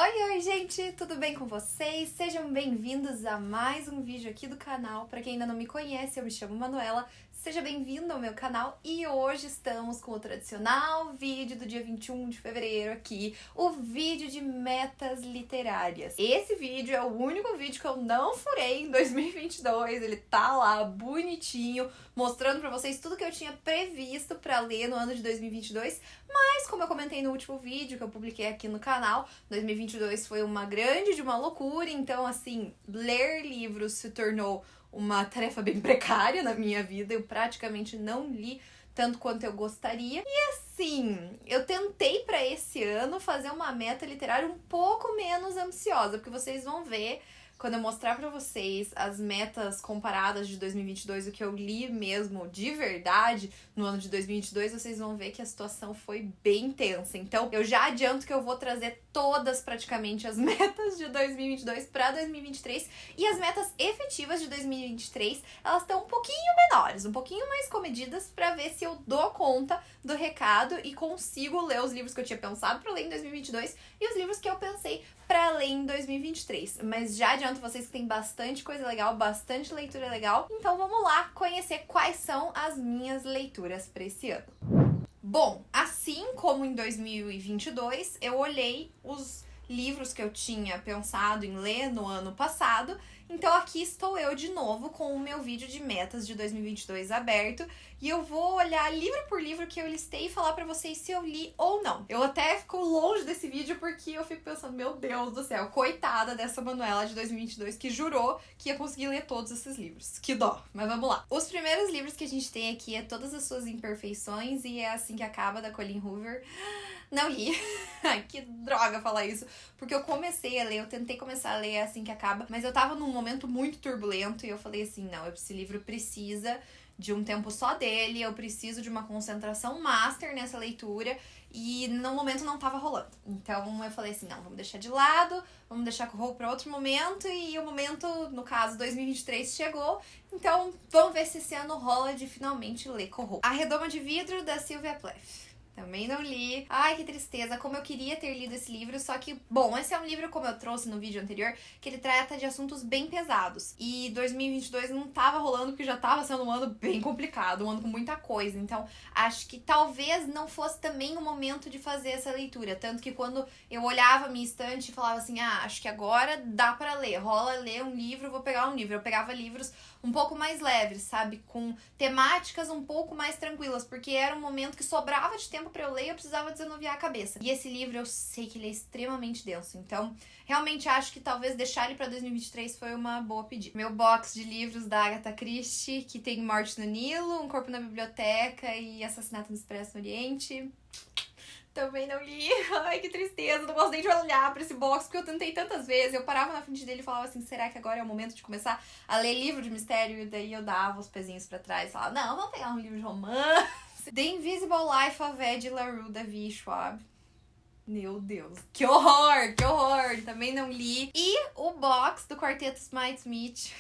Oi, gente! Tudo bem com vocês? Sejam bem-vindos a mais um vídeo aqui do canal. Pra quem ainda não me conhece, eu me chamo Manuela. Seja bem-vindo ao meu canal e hoje estamos com o tradicional vídeo do dia 21 de fevereiro aqui, o vídeo de metas literárias. Esse vídeo é o único vídeo que eu não furei em 2022, ele tá lá bonitinho, mostrando pra vocês tudo que eu tinha previsto pra ler no ano de 2022, mas como eu comentei no último vídeo que eu publiquei aqui no canal, 2022 foi uma grande de uma loucura, então assim, ler livros se tornou uma tarefa bem precária na minha vida, eu praticamente não li tanto quanto eu gostaria. E assim, eu tentei pra esse ano fazer uma meta literária um pouco menos ambiciosa, porque vocês vão ver quando eu mostrar pra vocês as metas comparadas de 2022, o que eu li mesmo de verdade no ano de 2022, vocês vão ver que a situação foi bem tensa. Então, eu já adianto que eu vou trazer todas praticamente as metas de 2022 pra 2023 e as metas efetivas de 2023, elas estão um pouquinho menores, um pouquinho mais comedidas pra ver se eu dou conta do recado e consigo ler os livros que eu tinha pensado pra ler em 2022 e os livros que eu pensei pra ler em 2023. Mas já adianto vocês que tem bastante coisa legal, bastante leitura legal. Então vamos lá conhecer quais são as minhas leituras pra esse ano. Bom, assim como em 2022, eu olhei os livros que eu tinha pensado em ler no ano passado. Então aqui estou eu de novo com o meu vídeo de metas de 2022 aberto e eu vou olhar livro por livro que eu listei e falar pra vocês se eu li ou não. Eu até fico longe desse vídeo porque eu fico pensando, meu Deus do céu, coitada dessa Manuela de 2022 que jurou que ia conseguir ler todos esses livros. Que dó, mas vamos lá. Os primeiros livros que a gente tem aqui é Todas as Suas Imperfeições e É Assim que Acaba, da Colleen Hoover. Não li. Ai, que droga falar isso. Porque eu comecei a ler, eu tentei começar a ler Assim que Acaba, mas eu tava num momento muito turbulento e eu falei assim, não, esse livro precisa de um tempo só dele, eu preciso de uma concentração master nessa leitura e no momento não tava rolando. Então eu falei assim, não, vamos deixar de lado, vamos deixar correr para outro momento e o momento, no caso 2023, chegou. Então vamos ver se esse ano rola de finalmente ler Corro. A Redoma de Vidro, da Sylvia Plath. Também não li. Ai, que tristeza, como eu queria ter lido esse livro, só que, bom, esse é um livro, como eu trouxe no vídeo anterior, que ele trata de assuntos bem pesados. E 2022 não tava rolando porque já tava sendo um ano bem complicado, um ano com muita coisa. Então, acho que talvez não fosse também o momento de fazer essa leitura. Tanto que quando eu olhava a minha estante e falava assim, acho que agora dá pra ler, rola ler um livro, vou pegar um livro. Eu pegava livros um pouco mais leves, sabe? Com temáticas um pouco mais tranquilas, porque era um momento que sobrava de tempo pra eu ler e eu precisava desanuviar a cabeça. E esse livro eu sei que ele é extremamente denso, então realmente acho que talvez deixar ele pra 2023 foi uma boa pedida. Meu box de livros da Agatha Christie, que tem Morte no Nilo, Um Corpo na Biblioteca e Assassinato no Expresso no Oriente. Também não li. Ai, que tristeza. Não gosto nem de olhar pra esse box, porque eu tentei tantas vezes. Eu parava na frente dele e falava assim, será que agora é o momento de começar a ler livro de mistério? E daí eu dava os pezinhos pra trás e falava, não, vamos pegar um livro de romance. The Invisible Life of Eddie LaRue, da V. Schwab. Meu Deus. Que horror, que horror. Também não li. E o box do Quarteto Smith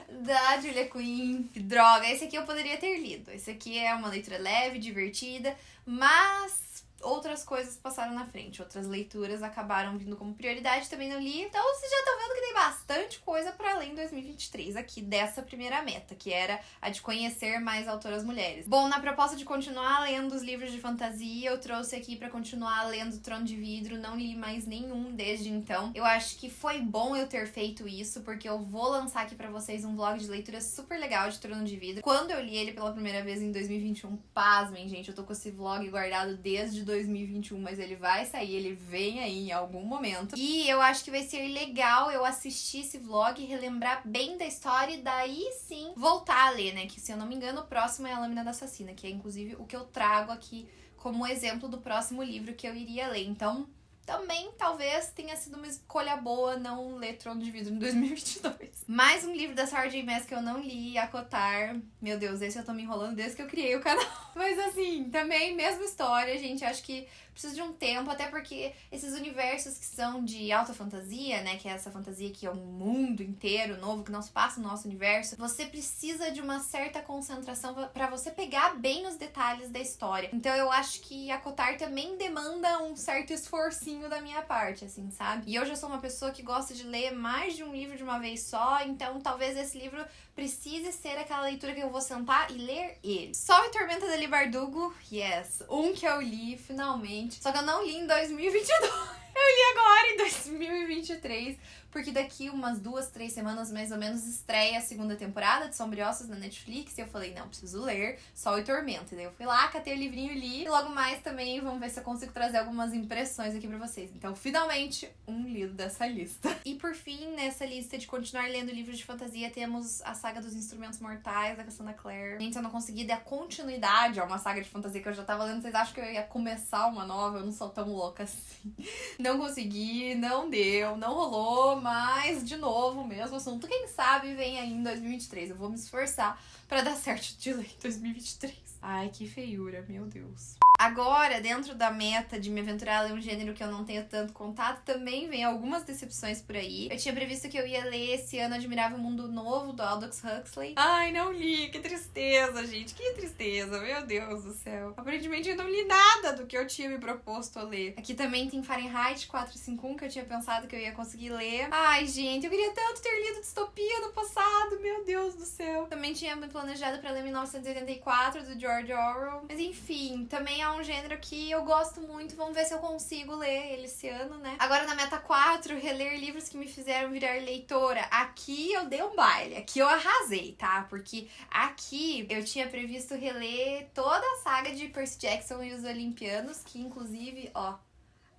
da Julia Quinn. Que droga, esse aqui eu poderia ter lido. Esse aqui é uma leitura leve, divertida, mas outras coisas passaram na frente, outras leituras acabaram vindo como prioridade, também não li. Então vocês já estão vendo que tem bastante coisa para ler em 2023 aqui dessa primeira meta, que era a de conhecer mais autoras mulheres. Bom, na proposta de continuar lendo os livros de fantasia, eu trouxe aqui para continuar lendo Trono de Vidro, não li mais nenhum desde então. Eu acho que foi bom eu ter feito isso, porque eu vou lançar aqui para vocês um vlog de leitura super legal de Trono de Vidro. Quando eu li ele pela primeira vez em 2021, pasmem, gente, eu tô com esse vlog guardado desde 2021, mas ele vai sair, ele vem aí em algum momento. E eu acho que vai ser legal eu assistir esse vlog, relembrar bem da história e daí sim voltar a ler, né? Que se eu não me engano, o próximo é A Lâmina da Assassina, que é inclusive o que eu trago aqui como exemplo do próximo livro que eu iria ler. Então, também talvez tenha sido uma escolha boa não ler Trono de Vidro em 2022. Mais um livro da Sarah J Maas que eu não li, Acotar. Meu Deus, esse eu tô me enrolando desde que eu criei o canal. Mas assim, também mesma história, gente. Acho que precisa de um tempo, até porque esses universos que são de alta fantasia, né, que é essa fantasia que é um mundo inteiro novo, que não se passa no nosso universo, você precisa de uma certa concentração pra você pegar bem os detalhes da história. Então eu acho que a Acotar também demanda um certo esforcinho pouquinho da minha parte, assim, sabe? E eu já sou uma pessoa que gosta de ler mais de um livro de uma vez só, então talvez esse livro precise ser aquela leitura que eu vou sentar e ler ele. Sol e Tormenta da Leigh Bardugo, yes, um que eu li finalmente, só que eu não li em 2022. Eu li agora em 2023, porque daqui umas 2, 3 semanas mais ou menos estreia a segunda temporada de Sombriossos na Netflix, e eu falei, não, preciso ler Sol e Tormenta. E daí eu fui lá, catei o livrinho e li, e logo mais também vamos ver se eu consigo trazer algumas impressões aqui pra vocês. Então, finalmente, um lido dessa lista. E por fim, nessa lista de continuar lendo livros de fantasia, temos a saga dos Instrumentos Mortais, da Cassandra Clare. Gente, eu não consegui dar continuidade a uma saga de fantasia que eu já tava lendo, vocês acham que eu ia começar uma nova? Eu não sou tão louca assim. Não consegui, não deu, não rolou, mas, de novo, mesmo assunto, quem sabe vem aí em 2023. Eu vou me esforçar pra dar certo de ler em 2023. Ai, que feiura, meu Deus. Agora, dentro da meta de me aventurar a ler um gênero que eu não tenho tanto contato, também vem algumas decepções por aí. Eu tinha previsto que eu ia ler esse ano Admirável Mundo Novo, do Aldous Huxley. Ai, não li, que tristeza, gente, que tristeza, meu Deus do céu. Aparentemente eu não li nada do que eu tinha me proposto a ler. Aqui também tem Fahrenheit 451, que eu tinha pensado que eu ia conseguir ler. Ai, gente, eu queria tanto ter lido Distopia no passado, meu Deus do céu. Também tinha me planejado pra ler 1984, do George Orwell. Mas enfim, também é um gênero que eu gosto muito. Vamos ver se eu consigo ler ele esse ano, né? Agora na meta 4, reler livros que me fizeram virar leitora. Aqui eu dei um baile. Aqui eu arrasei, tá? Porque aqui eu tinha previsto reler toda a saga de Percy Jackson e os Olimpianos, que inclusive, ó,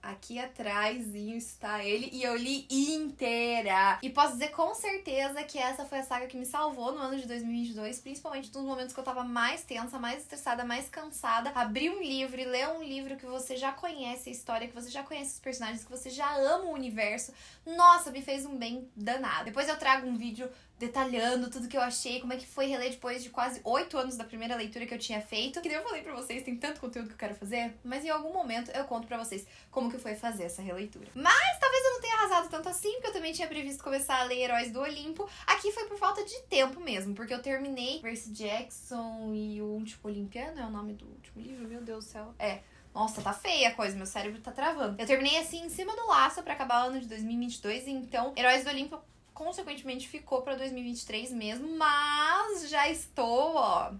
aqui atrászinho está ele, e eu li inteira. E posso dizer com certeza que essa foi a saga que me salvou no ano de 2022, principalmente nos momentos que eu tava mais tensa, mais estressada, mais cansada. Abrir um livro e ler um livro que você já conhece a história, que você já conhece os personagens, que você já ama o universo. Nossa, me fez um bem danado. Depois eu trago um vídeo detalhando tudo que eu achei, como é que foi reler depois de quase 8 anos da primeira leitura que eu tinha feito. Que daí eu falei pra vocês, tem tanto conteúdo que eu quero fazer, mas em algum momento eu conto pra vocês como que foi fazer essa releitura. Mas talvez eu não tenha arrasado tanto assim, porque eu também tinha previsto começar a ler Heróis do Olimpo. Aqui foi por falta de tempo mesmo, porque eu terminei Percy Jackson e o Último Olimpiano, é o nome do último livro, meu Deus do céu. Nossa, tá feia a coisa, meu cérebro tá travando. Eu terminei assim, em cima do laço pra acabar o ano de 2022, então Heróis do Olimpo consequentemente ficou pra 2023 mesmo, mas já estou, ó,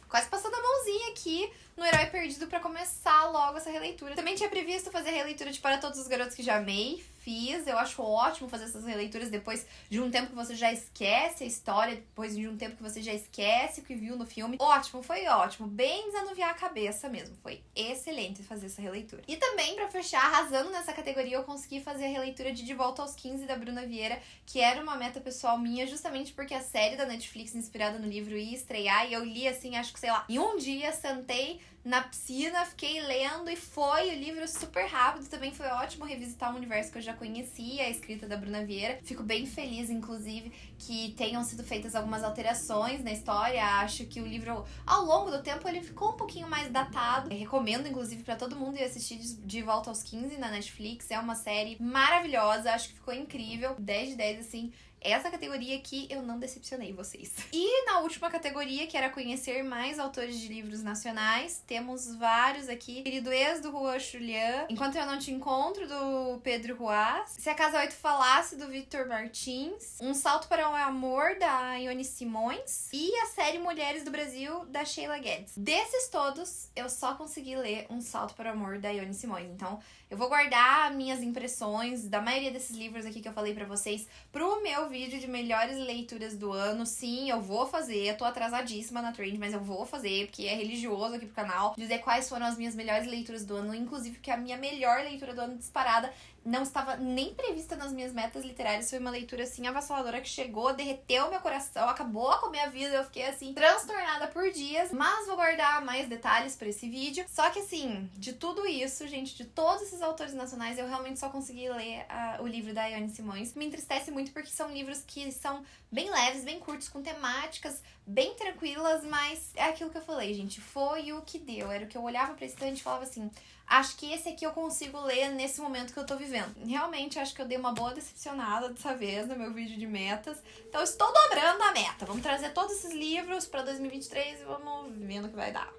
quase passando a mãozinha aqui no Herói Perdido pra começar logo essa releitura. Também tinha previsto fazer a releitura de Para Todos os Garotos que Já Amei. Fiz, eu acho ótimo fazer essas releituras depois de um tempo que você já esquece a história, depois de um tempo que você já esquece o que viu no filme. Ótimo, foi ótimo, bem desanuviar a cabeça mesmo, foi excelente fazer essa releitura. E também, pra fechar, arrasando nessa categoria, eu consegui fazer a releitura de Volta aos 15, da Bruna Vieira, que era uma meta pessoal minha, justamente porque a série da Netflix inspirada no livro ia estrear, e eu li assim, acho que sei lá, em um dia, sentei na piscina, fiquei lendo e foi o livro super rápido. Também foi ótimo revisitar um universo que eu já conhecia, a escrita da Bruna Vieira. Fico bem feliz, inclusive, que tenham sido feitas algumas alterações na história. Acho que o livro, ao longo do tempo, ele ficou um pouquinho mais datado. Eu recomendo, inclusive, pra todo mundo ir assistir De Volta aos 15 na Netflix. É uma série maravilhosa, acho que ficou incrível. 10 de 10, assim. Essa categoria aqui eu não decepcionei vocês. E na última categoria, que era conhecer mais autores de livros nacionais, temos vários aqui. Querido Ex, do Juan Julián, Enquanto Eu Não Te Encontro, do Pedro Ruas, Se a Casa 8 Falasse, do Victor Martins, Um Salto para o Amor, da Ione Simões, e a série Mulheres do Brasil, da Sheila Guedes. Desses todos, eu só consegui ler Um Salto para o Amor, da Ione Simões. Então, eu vou guardar minhas impressões da maioria desses livros aqui que eu falei pra vocês pro meu vídeo de melhores leituras do ano. Sim, eu vou fazer, eu tô atrasadíssima na trend, mas eu vou fazer, porque é religioso aqui pro canal, dizer quais foram as minhas melhores leituras do ano, inclusive que a minha melhor leitura do ano disparada não estava nem prevista nas minhas metas literárias. Foi uma leitura, assim, avassaladora que chegou, derreteu meu coração, acabou com a minha vida. Eu fiquei, assim, transtornada por dias. Mas vou guardar mais detalhes pra esse vídeo. Só que, assim, de tudo isso, gente, de todos esses autores nacionais, eu realmente só consegui ler o livro da Ione Simões. Me entristece muito porque são livros que são bem leves, bem curtos, com temáticas bem tranquilas, mas é aquilo que eu falei, gente, foi o que deu. Era o que eu olhava pra estante e falava assim, acho que esse aqui eu consigo ler nesse momento que eu tô vivendo. Realmente, acho que eu dei uma boa decepcionada dessa vez no meu vídeo de metas. Então, eu estou dobrando a meta. Vamos trazer todos esses livros pra 2023 e vamos vendo o que vai dar.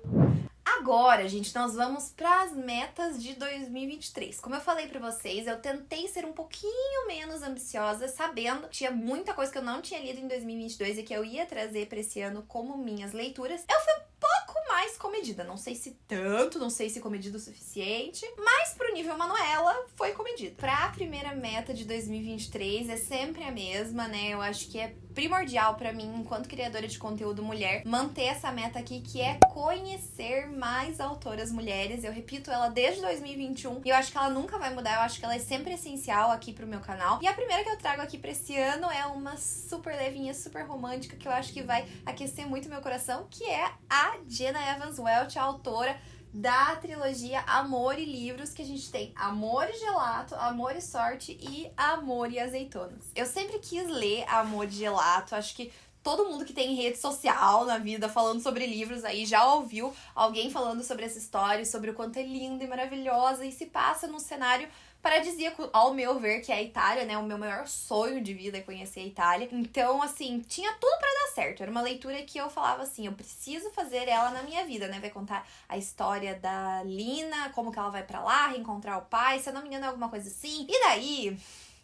Agora, gente, nós vamos para as metas de 2023. Como eu falei pra vocês, eu tentei ser um pouquinho menos ambiciosa, sabendo que tinha muita coisa que eu não tinha lido em 2022 e que eu ia trazer pra esse ano como minhas leituras. Eu fui mais comedida, não sei se tanto, não sei se comedida o suficiente, mas pro nível Manuela foi comedida. Pra primeira meta de 2023 é sempre a mesma, né? Eu acho que é primordial pra mim, enquanto criadora de conteúdo mulher, manter essa meta aqui, que é conhecer mais autoras mulheres. Eu repito ela desde 2021 e eu acho que ela nunca vai mudar, eu acho que ela é sempre essencial aqui pro meu canal. E a primeira que eu trago aqui pra esse ano é uma super levinha, super romântica, que eu acho que vai aquecer muito meu coração, que é a Jenna Evans Welch, a autora da trilogia Amor e Livros, que a gente tem Amor e Gelato, Amor e Sorte e Amor e Azeitonas. Eu sempre quis ler Amor e Gelato, acho que todo mundo que tem rede social na vida falando sobre livros aí já ouviu alguém falando sobre essa história, sobre o quanto é linda e maravilhosa e se passa num cenário paradisíaco, ao meu ver, que é a Itália, né? O meu maior sonho de vida é conhecer a Itália. Então, assim, tinha tudo pra dar certo. Era uma leitura que eu falava assim, eu preciso fazer ela na minha vida, né? Vai contar a história da Lina, como que ela vai pra lá, reencontrar o pai, se eu não me engano é alguma coisa assim. E daí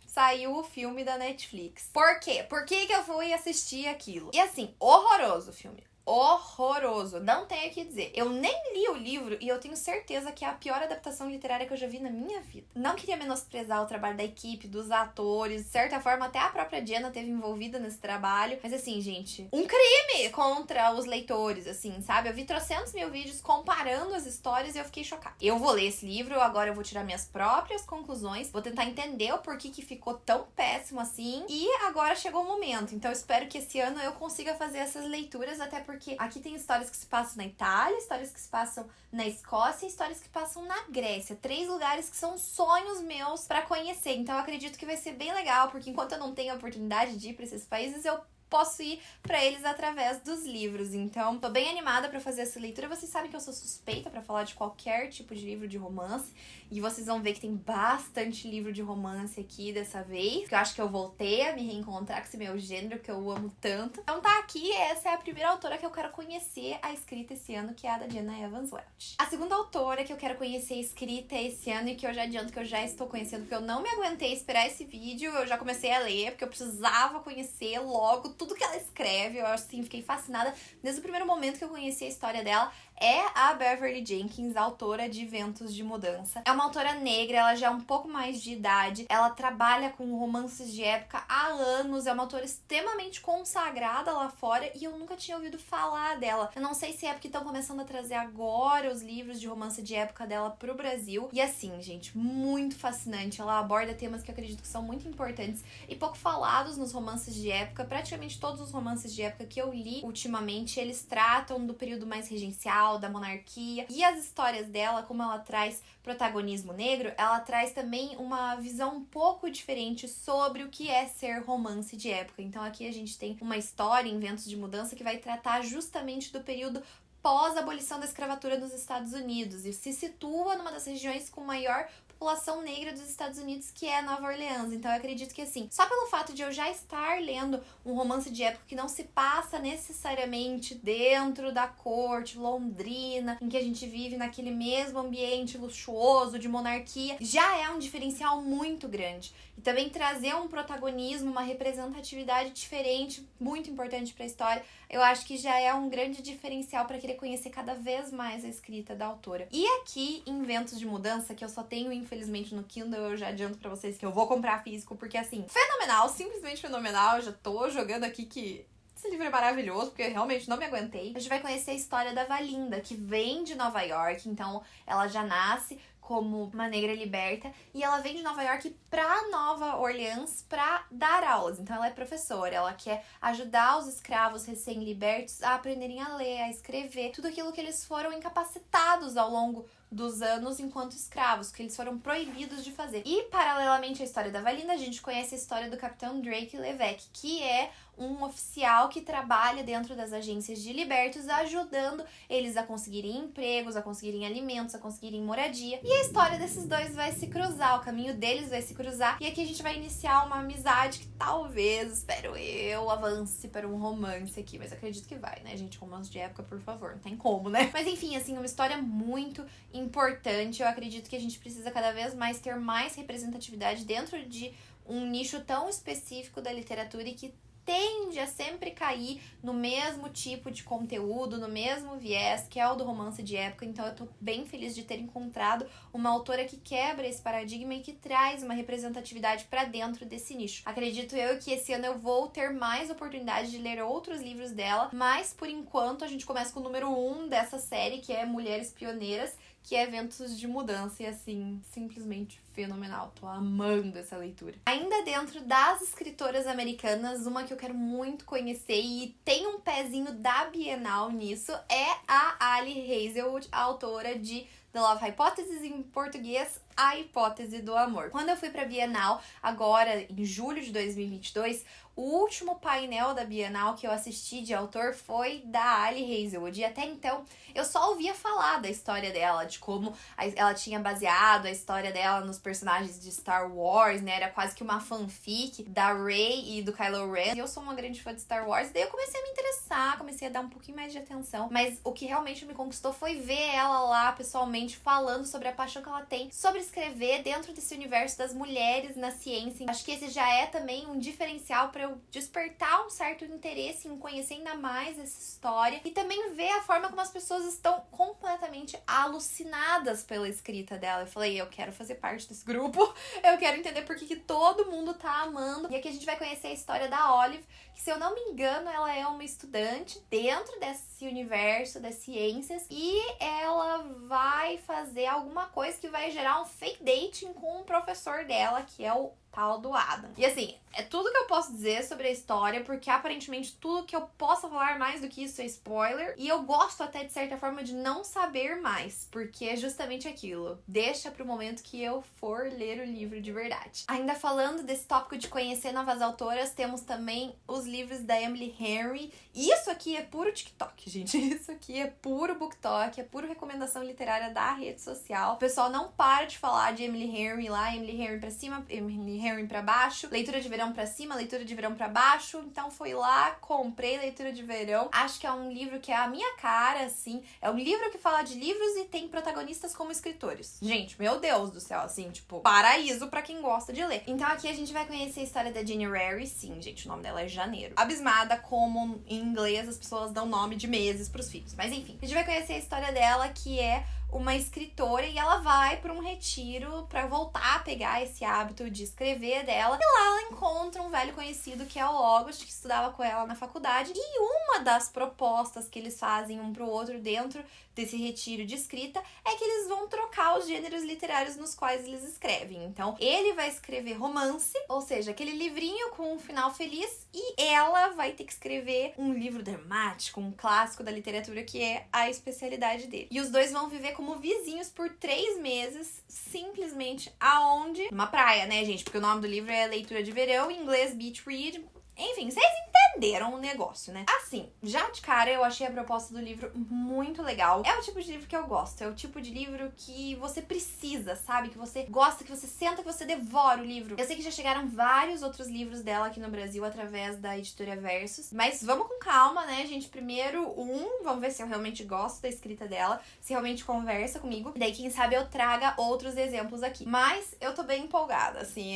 saiu o filme da Netflix. Por quê? Por que eu fui assistir aquilo? E assim, horroroso o filme. Horroroso, não tenho o que dizer. Eu nem li o livro e eu tenho certeza que é a pior adaptação literária que eu já vi na minha vida. Não queria menosprezar o trabalho da equipe, dos atores, de certa forma até a própria Jenna esteve envolvida nesse trabalho, mas assim, gente, um crime contra os leitores, assim, sabe? Eu vi trocentos mil vídeos comparando as histórias e eu fiquei chocada. Eu vou ler esse livro, agora eu vou tirar minhas próprias conclusões, vou tentar entender o porquê que ficou tão péssimo assim, e agora chegou o momento. Então eu espero que esse ano eu consiga fazer essas leituras, até porque aqui tem histórias que se passam na Itália, histórias que se passam na Escócia e histórias que passam na Grécia. 3 lugares que são sonhos meus pra conhecer. Então eu acredito que vai ser bem legal, porque enquanto eu não tenho a oportunidade de ir pra esses países, eu posso ir pra eles através dos livros. Então, tô bem animada pra fazer essa leitura. Vocês sabem que eu sou suspeita pra falar de qualquer tipo de livro de romance. E vocês vão ver que tem bastante livro de romance aqui dessa vez. Que eu acho que eu voltei a me reencontrar com esse meu gênero que eu amo tanto. Então tá aqui, essa é a primeira autora que eu quero conhecer a escrita esse ano, que é a da Jenna Evans Welch. A segunda autora que eu quero conhecer a escrita esse ano e que eu já adianto que eu já estou conhecendo, porque eu não me aguentei esperar esse vídeo, eu já comecei a ler, porque eu precisava conhecer logo tudo que ela escreve. Eu assim, fiquei fascinada desde o primeiro momento que eu conheci a história dela. É a Beverly Jenkins, autora de Ventos de Mudança. É uma autora negra, ela já é um pouco mais de idade, ela trabalha com romances de época há anos, é uma autora extremamente consagrada lá fora e eu nunca tinha ouvido falar dela. Eu não sei se é porque estão começando a trazer agora os livros de romance de época dela pro Brasil. E assim, gente, muito fascinante. Ela aborda temas que eu acredito que são muito importantes e pouco falados nos romances de época. Praticamente todos os romances de época que eu li ultimamente, eles tratam do período mais regencial, da monarquia, e as histórias dela, como ela traz protagonismo negro, ela traz também uma visão um pouco diferente sobre o que é ser romance de época. Então aqui a gente tem uma história em Ventos de Mudança que vai tratar justamente do período pós-abolição da escravatura nos Estados Unidos e se situa numa das regiões com maior população negra dos Estados Unidos, que é Nova Orleans. Então eu acredito que assim, só pelo fato de eu já estar lendo um romance de época que não se passa necessariamente dentro da corte londrina, em que a gente vive naquele mesmo ambiente luxuoso de monarquia, já é um diferencial muito grande. E também trazer um protagonismo, uma representatividade diferente, muito importante para a história, eu acho que já é um grande diferencial para querer conhecer cada vez mais a escrita da autora. E aqui em Ventos de Mudança, que eu só tenho infelizmente no Kindle, eu já adianto pra vocês que eu vou comprar físico, porque assim, fenomenal, simplesmente fenomenal. Eu já tô jogando aqui que esse livro é maravilhoso, porque eu realmente não me aguentei. A gente vai conhecer a história da Valinda, que vem de Nova York, então ela já nasce como uma negra liberta, e ela vem de Nova York pra Nova Orleans pra dar aulas. Então ela é professora, ela quer ajudar os escravos recém-libertos a aprenderem a ler, a escrever, tudo aquilo que eles foram incapacitados ao longo dos anos enquanto escravos, que eles foram proibidos de fazer. E, paralelamente à história da Valinda, a gente conhece a história do Capitão Drake Levesque, que é um oficial que trabalha dentro das agências de libertos, ajudando eles a conseguirem empregos, a conseguirem alimentos, a conseguirem moradia. E a história desses dois vai se cruzar, o caminho deles vai se cruzar, e aqui a gente vai iniciar uma amizade que talvez, espero eu, avance para um romance aqui, mas acredito que vai, né, gente? Romance de época, por favor, não tem como, né? Mas enfim, assim, uma história muito importante. Eu acredito que a gente precisa cada vez mais ter mais representatividade dentro de um nicho tão específico da literatura e que tende a sempre cair no mesmo tipo de conteúdo, no mesmo viés, que é o do romance de época. Então eu tô bem feliz de ter encontrado uma autora que quebra esse paradigma e que traz uma representatividade pra dentro desse nicho. Acredito eu que esse ano eu vou ter mais oportunidade de ler outros livros dela, mas por enquanto a gente começa com o número 1 dessa série, que é Mulheres Pioneiras, que é Ventos de Mudança, e assim, simplesmente fenomenal. Tô amando essa leitura. Ainda dentro das escritoras americanas, uma que eu quero muito conhecer e tem um pezinho da Bienal nisso é a Ali Hazelwood, a autora de The Love Hypothesis, em português, A Hipótese do Amor. Quando eu fui pra Bienal, agora em julho de 2022, o último painel da Bienal que eu assisti de autor foi da Ali Hazelwood. E até então, eu só ouvia falar da história dela, de como ela tinha baseado a história dela nos personagens de Star Wars, né? Era quase que uma fanfic da Rey e do Kylo Ren. E eu sou uma grande fã de Star Wars, daí eu comecei a me interessar, comecei a dar um pouquinho mais de atenção. Mas o que realmente me conquistou foi ver ela lá, pessoalmente, falando sobre a paixão que ela tem sobre escrever dentro desse universo das mulheres na ciência. Acho que esse já é também um diferencial para eu despertar um certo interesse em conhecer ainda mais essa história e também ver a forma como as pessoas estão completamente alucinadas pela escrita dela. Eu falei, eu quero fazer parte desse grupo, eu quero entender por que todo mundo tá amando. E aqui a gente vai conhecer a história da Olive, que, se eu não me engano, ela é uma estudante dentro desse universo das ciências e ela vai fazer alguma coisa que vai gerar um fake dating com o professor dela, que é o tal do Adam. E assim, é tudo que eu posso dizer sobre a história, porque aparentemente tudo que eu possa falar mais do que isso é spoiler. E eu gosto até, de certa forma, de não saber mais, porque é justamente aquilo. Deixa pro momento que eu for ler o livro de verdade. Ainda falando desse tópico de conhecer novas autoras, temos também os livros da Emily Henry. Isso aqui é puro TikTok, gente. Isso aqui é puro BookTok, é puro recomendação literária da rede social. O pessoal não para de falar de Emily Henry lá, Emily Henry pra cima, Emily Henry pra baixo, leitura de verão pra cima, leitura de verão pra baixo. Então fui lá, comprei leitura de verão. Acho que é um livro que é a minha cara, assim. É um livro que fala de livros e tem protagonistas como escritores. Gente, meu Deus do céu, assim, tipo, paraíso pra quem gosta de ler. Então aqui a gente vai conhecer a história da January. Sim, gente, o nome dela é Janeiro. Abismada como em inglês as pessoas dão nome de meses pros filhos. Mas enfim, a gente vai conhecer a história dela, que é uma escritora, e ela vai para um retiro para voltar a pegar esse hábito de escrever dela. E lá ela encontra um velho conhecido, que é o August, que estudava com ela na faculdade. E uma das propostas que eles fazem um pro outro dentro desse retiro de escrita é que eles vão trocar os gêneros literários nos quais eles escrevem. Então, ele vai escrever romance, ou seja, aquele livrinho com um final feliz, e ela vai ter que escrever um livro dramático, um clássico da literatura, que é a especialidade dele. E os dois vão viver como vizinhos por 3 meses, simplesmente aonde? Numa praia, né, gente? Porque o nome do livro é Leitura de Verão, em inglês Beach Read. Enfim, vocês entenderam o negócio, né? Assim, já de cara eu achei a proposta do livro muito legal. É o tipo de livro que eu gosto. É o tipo de livro que você precisa, sabe? Que você gosta, que você senta, que você devora o livro. Eu sei que já chegaram vários outros livros dela aqui no Brasil através da editora Versus. Mas vamos com calma, né, gente? Primeiro, vamos ver se eu realmente gosto da escrita dela, se realmente conversa comigo. Daí, quem sabe, eu traga outros exemplos aqui. Mas eu tô bem empolgada, assim.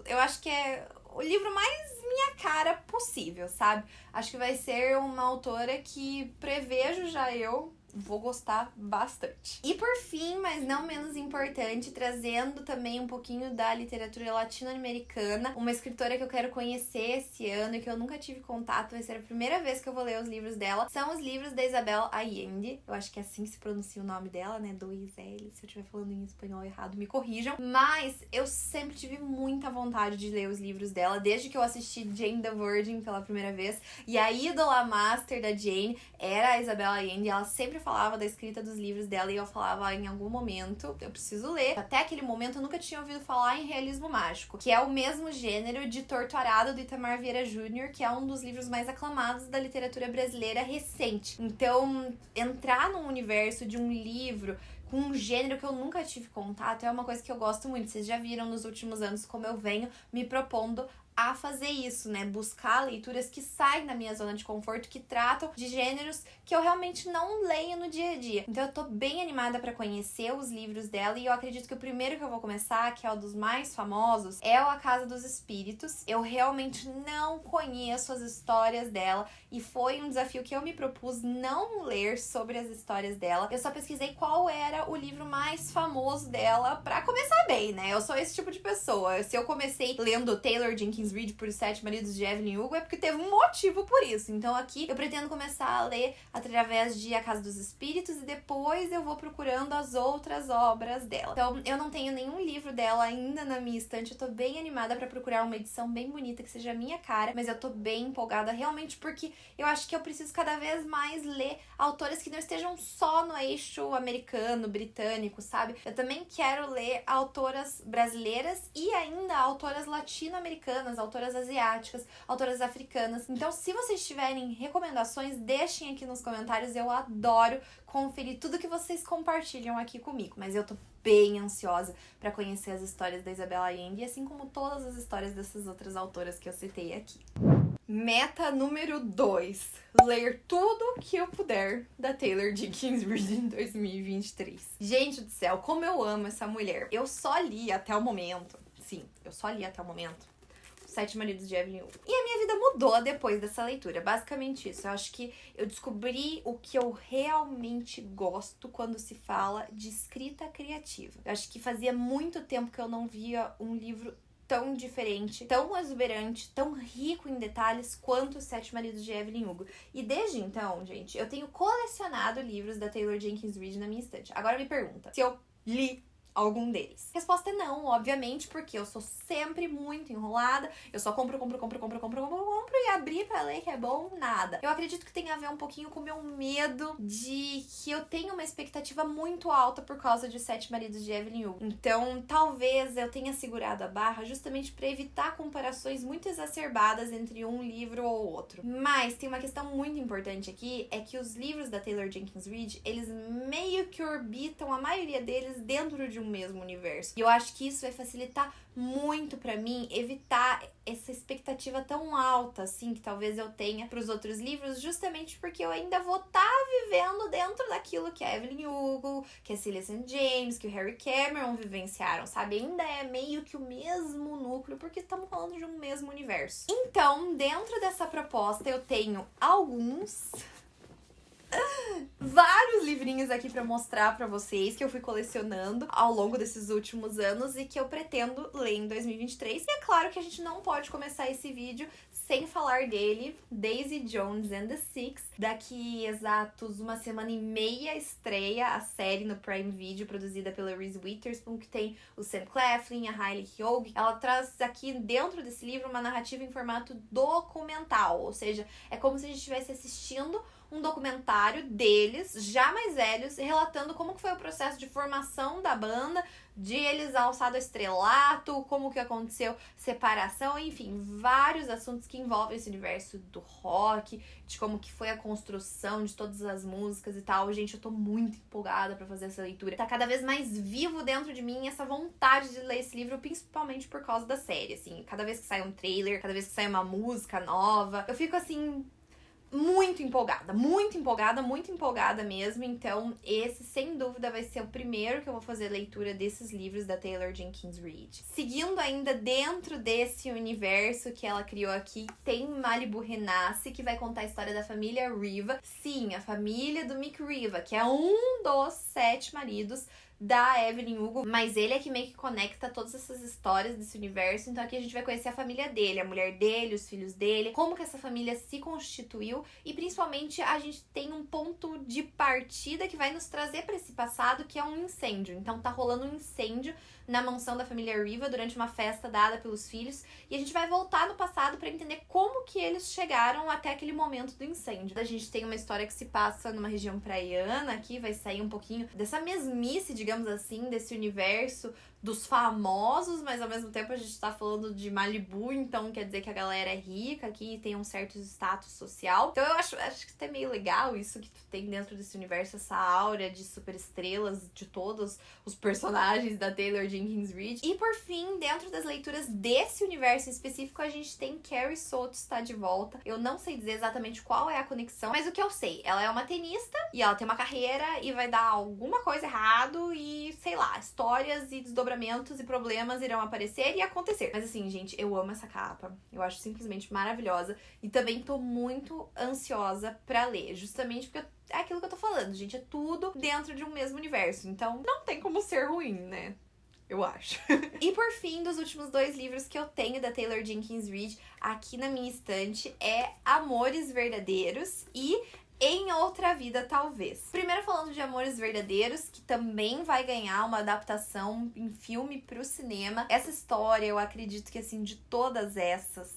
Eu acho que é o livro mais minha cara possível, sabe? Acho que vai ser uma autora que prevejo já eu vou gostar bastante. E por fim, mas não menos importante, trazendo também um pouquinho da literatura latino-americana, uma escritora que eu quero conhecer esse ano e que eu nunca tive contato, vai ser a primeira vez que eu vou ler os livros dela, são os livros da Isabel Allende. Eu acho que é assim se pronuncia o nome dela, né? 2 L. Se eu estiver falando em espanhol errado, me corrijam. Mas eu sempre tive muita vontade de ler os livros dela, desde que eu assisti Jane the Virgin pela primeira vez. E a ídola master da Jane era a Isabel Allende. Ela sempre falava da escrita dos livros dela e eu falava, em algum momento eu preciso ler. Até aquele momento eu nunca tinha ouvido falar em realismo mágico, que é o mesmo gênero de Torturado, do Itamar Vieira Júnior, que é um dos livros mais aclamados da literatura brasileira recente. Então, entrar num universo de um livro com um gênero que eu nunca tive contato, é uma coisa que eu gosto muito. Vocês já viram nos últimos anos como eu venho me propondo a fazer isso, né? Buscar leituras que saem da minha zona de conforto, que tratam de gêneros que eu realmente não leio no dia a dia. Então eu tô bem animada pra conhecer os livros dela, e eu acredito que o primeiro que eu vou começar, que é o dos mais famosos, é o A Casa dos Espíritos. Eu realmente não conheço as histórias dela, e foi um desafio que eu me propus não ler sobre as histórias dela. Eu só pesquisei qual era o livro mais famoso dela pra começar bem, né? Eu sou esse tipo de pessoa. Se eu comecei lendo Taylor Jenkins Reid por Os Sete Maridos de Evelyn Hugo, é porque teve um motivo por isso. Então aqui eu pretendo começar a ler através de A Casa dos Espíritos, e depois eu vou procurando as outras obras dela. Então eu não tenho nenhum livro dela ainda na minha estante. Eu tô bem animada pra procurar uma edição bem bonita que seja a minha cara, mas eu tô bem empolgada realmente porque eu acho que eu preciso cada vez mais ler autoras que não estejam só no eixo americano, britânico, sabe? Eu também quero ler autoras brasileiras e ainda autoras latino-americanas, autoras asiáticas, autoras africanas. Então, se vocês tiverem recomendações, deixem aqui nos comentários. Eu adoro conferir tudo que vocês compartilham aqui comigo, mas eu tô bem ansiosa pra conhecer as histórias da Isabella Allende, assim como todas as histórias dessas outras autoras que eu citei aqui. Meta número 2. Ler tudo que eu puder da Taylor Jenkins Reid em 2023. Gente do céu, como eu amo essa mulher. Eu só li até o momento, sim, eu só li até o momento Os Sete Maridos de Evelyn Hugo. E a minha vida mudou depois dessa leitura, basicamente isso. Eu acho que eu descobri o que eu realmente gosto quando se fala de escrita criativa. Eu acho que fazia muito tempo que eu não via um livro tão diferente, tão exuberante, tão rico em detalhes quanto Os Sete Maridos de Evelyn Hugo. E desde então, gente, eu tenho colecionado livros da Taylor Jenkins Reid na minha estante. Agora me pergunta se eu li algum deles. Resposta é não, obviamente, porque eu sou sempre muito enrolada. Eu só compro e abrir pra ler que é bom, nada. Eu acredito que tem a ver um pouquinho com o meu medo de que eu tenho uma expectativa muito alta por causa de Sete Maridos de Evelyn Hugo. Então, talvez eu tenha segurado a barra justamente pra evitar comparações muito exacerbadas entre um livro ou outro. Mas tem uma questão muito importante aqui, é que os livros da Taylor Jenkins Reid, eles meio que orbitam, a maioria deles, dentro de um mesmo universo. E eu acho que isso vai facilitar muito pra mim evitar essa expectativa tão alta, assim, que talvez eu tenha pros outros livros, justamente porque eu ainda vou estar vivendo dentro daquilo que a Evelyn Hugo, que a Cecilia St. James, que o Harry Cameron vivenciaram, sabe? Ainda é meio que o mesmo núcleo, porque estamos falando de um mesmo universo. Então, dentro dessa proposta, eu tenho vários livrinhos aqui pra mostrar pra vocês que eu fui colecionando ao longo desses últimos anos e que eu pretendo ler em 2023. E é claro que a gente não pode começar esse vídeo sem falar dele, Daisy Jones and the Six. Daqui exatos uma semana e meia estreia a série no Prime Video, produzida pela Reese Witherspoon, que tem o Sam Claflin, a Hailey Hiogue. Ela traz aqui dentro desse livro uma narrativa em formato documental, ou seja, é como se a gente estivesse assistindo um documentário deles, já mais velhos, relatando como que foi o processo de formação da banda, de eles alçado ao estrelato, como que aconteceu separação, enfim, vários assuntos que envolvem esse universo do rock, de como que foi a construção de todas as músicas e tal. Gente, eu tô muito empolgada pra fazer essa leitura. Tá cada vez mais vivo dentro de mim essa vontade de ler esse livro, principalmente por causa da série, assim. Cada vez que sai um trailer, cada vez que sai uma música nova, eu fico assim muito empolgada mesmo. Então esse sem dúvida vai ser o primeiro que eu vou fazer leitura desses livros da Taylor Jenkins Reid. Seguindo ainda dentro desse universo que ela criou aqui, tem Malibu Renasce, que vai contar a história da família Riva. Sim, a família do Mick Riva, que é um dos 7 maridos da Evelyn Hugo, mas ele é que meio que conecta todas essas histórias desse universo. Então aqui a gente vai conhecer a família dele, a mulher dele, os filhos dele, como que essa família se constituiu, e principalmente a gente tem um ponto de partida que vai nos trazer para esse passado, que é um incêndio. Então tá rolando um incêndio na mansão da família Riva durante uma festa dada pelos filhos, e a gente vai voltar no passado para entender como que eles chegaram até aquele momento do incêndio. A gente tem uma história que se passa numa região praiana, aqui vai sair um pouquinho dessa mesmice, digamos assim, desse universo dos famosos, mas ao mesmo tempo a gente tá falando de Malibu, então quer dizer que a galera é rica aqui e tem um certo status social. Então eu acho que tá meio legal isso que tu tem dentro desse universo, essa aura de superestrelas de todos os personagens da Taylor Jenkins Reid. E por fim, dentro das leituras desse universo em específico, a gente tem Carrie Sotos tá de volta. Eu não sei dizer exatamente qual é a conexão, mas o que eu sei, ela é uma tenista e ela tem uma carreira e vai dar alguma coisa errado e, sei lá, histórias e desdobramentos e problemas irão aparecer e acontecer. Mas assim, gente, eu amo essa capa. Eu acho simplesmente maravilhosa e também tô muito ansiosa pra ler, justamente porque é aquilo que eu tô falando, gente, é tudo dentro de um mesmo universo, então não tem como ser ruim, né? Eu acho. E por fim, dos últimos 2 livros que eu tenho da Taylor Jenkins Reid aqui na minha estante é Amores Verdadeiros e Em Outra Vida, Talvez. Primeiro falando de Amores Verdadeiros, que também vai ganhar uma adaptação em filme pro cinema. Essa história, eu acredito que, assim, de todas essas,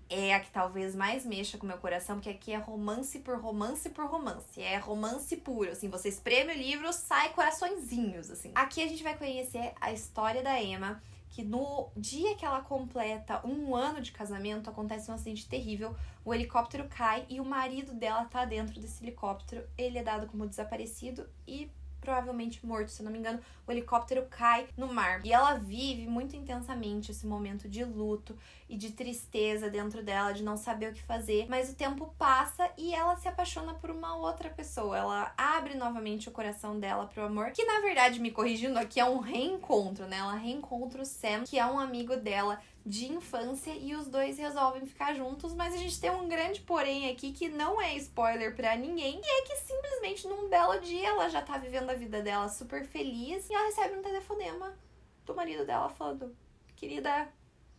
é a que talvez mais mexa com o meu coração, porque aqui é romance por romance por romance. É romance puro, assim, você espreme o livro, sai coraçõezinhos, assim. Aqui a gente vai conhecer a história da Emma, que no dia que ela completa 1 ano de casamento, acontece um acidente terrível, o helicóptero cai e o marido dela tá dentro desse helicóptero. Ele é dado como desaparecido e provavelmente morto, se eu não me engano. O helicóptero cai no mar. E ela vive muito intensamente esse momento de luto e de tristeza dentro dela, de não saber o que fazer. Mas o tempo passa e ela se apaixona por uma outra pessoa. Ela abre novamente o coração dela pro amor, que na verdade, me corrigindo aqui, é um reencontro, né? Ela reencontra o Sam, que é um amigo dela de infância, e os dois resolvem ficar juntos, mas a gente tem um grande porém aqui que não é spoiler pra ninguém, e é que simplesmente num belo dia ela já tá vivendo a vida dela super feliz e ela recebe um telefonema do marido dela falando: querida,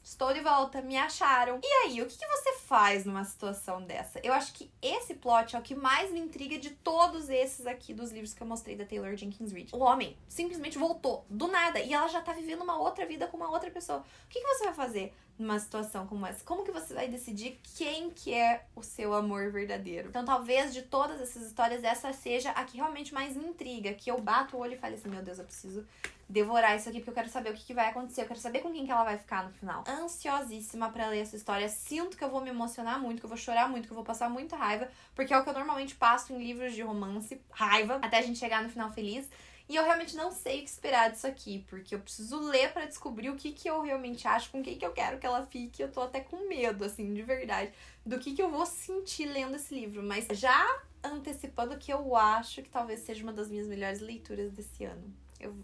estou de volta, me acharam. E aí, o que você faz numa situação dessa? Eu acho que esse plot é o que mais me intriga de todos esses aqui dos livros que eu mostrei da Taylor Jenkins Reid. O homem simplesmente voltou, do nada, e ela já tá vivendo uma outra vida com uma outra pessoa. O que você vai fazer numa situação como essa? Como que você vai decidir quem que é o seu amor verdadeiro? Então, talvez de todas essas histórias, essa seja a que realmente mais me intriga, que eu bato o olho e falo assim: meu Deus, eu preciso devorar isso aqui porque eu quero saber o que vai acontecer, eu quero saber com quem que ela vai ficar no final. Ansiosíssima pra ler essa história, sinto que eu vou me emocionar muito, que eu vou chorar muito, que eu vou passar muita raiva, porque é o que eu normalmente passo em livros de romance, raiva, até a gente chegar no final feliz. E eu realmente não sei o que esperar disso aqui, porque eu preciso ler pra descobrir o que eu realmente acho, com quem que eu quero que ela fique. Eu tô até com medo, assim, de verdade, do que eu vou sentir lendo esse livro, mas já antecipando que eu acho que talvez seja uma das minhas melhores leituras desse ano.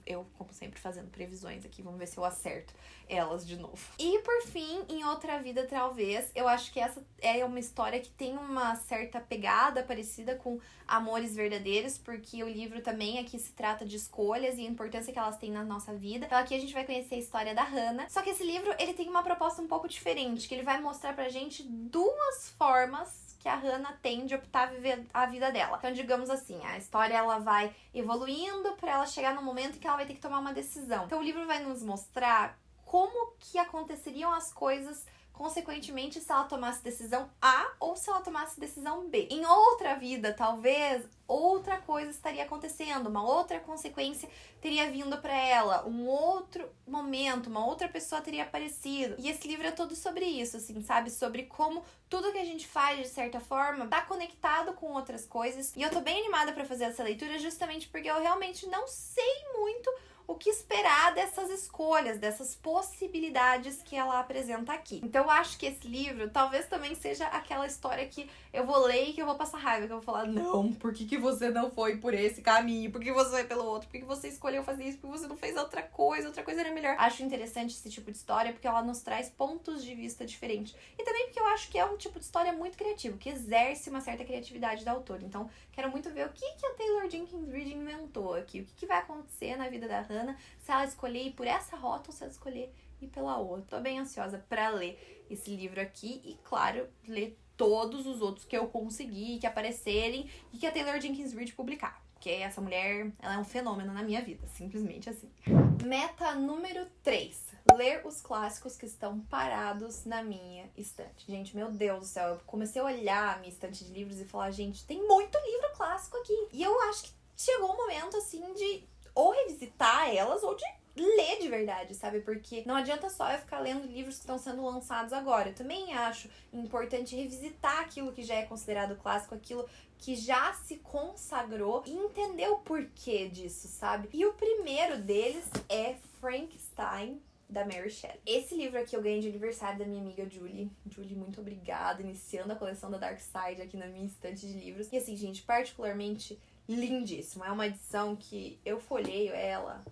Eu, como sempre, fazendo previsões aqui. Vamos ver se eu acerto elas de novo. E, por fim, Em Outra Vida, Talvez, eu acho que essa é uma história que tem uma certa pegada parecida com Amores Verdadeiros, porque o livro também aqui se trata de escolhas e a importância que elas têm na nossa vida. Então, aqui a gente vai conhecer a história da Hannah. Só que esse livro, ele tem uma proposta um pouco diferente, que ele vai mostrar pra gente 2 formas que a Hannah tem de optar a viver a vida dela. Então, digamos assim, a história ela vai evoluindo para ela chegar no momento em que ela vai ter que tomar uma decisão. Então, o livro vai nos mostrar como que aconteceriam as coisas consequentemente se ela tomasse decisão A ou se ela tomasse decisão B. Em outra vida, talvez outra coisa estaria acontecendo, uma outra consequência teria vindo pra ela, um outro momento, uma outra pessoa teria aparecido. E esse livro é todo sobre isso, assim, sabe? Sobre como tudo que a gente faz, de certa forma, tá conectado com outras coisas. E eu tô bem animada pra fazer essa leitura justamente porque eu realmente não sei muito o que esperar dessas escolhas, dessas possibilidades que ela apresenta aqui. Então eu acho que esse livro talvez também seja aquela história que eu vou ler e que eu vou passar raiva, que eu vou falar: não, por que você não foi por esse caminho? Por que você foi pelo outro? Por que você escolheu fazer isso? Por que você não fez outra coisa era melhor? Acho interessante esse tipo de história porque ela nos traz pontos de vista diferentes. E também porque eu acho que é um tipo de história muito criativo, que exerce uma certa criatividade da autora. Então, quero muito ver o que a Taylor Jenkins Reid inventou aqui. O que vai acontecer na vida da Hannah se ela escolher ir por essa rota ou se ela escolher ir pela outra. Tô bem ansiosa pra ler esse livro aqui e, claro, ler todos os outros que eu conseguir, que aparecerem e que a Taylor Jenkins Reid publicar. Porque essa mulher, ela é um fenômeno na minha vida, simplesmente assim. Meta número 3. Ler os clássicos que estão parados na minha estante. Gente, meu Deus do céu, eu comecei a olhar a minha estante de livros e falar: gente, tem muito livro clássico aqui. E eu acho que chegou o momento, assim, de ou revisitar elas ou de ler de verdade, sabe? Porque não adianta só eu ficar lendo livros que estão sendo lançados agora. Eu também acho importante revisitar aquilo que já é considerado clássico, aquilo que já se consagrou e entender o porquê disso, sabe? E o primeiro deles é Frankenstein, da Mary Shelley. Esse livro aqui eu ganhei de aniversário da minha amiga Julie. Julie, muito obrigada, iniciando a coleção da Dark Side aqui na minha estante de livros. E assim, gente, particularmente lindíssimo. É uma edição que eu folheio ela,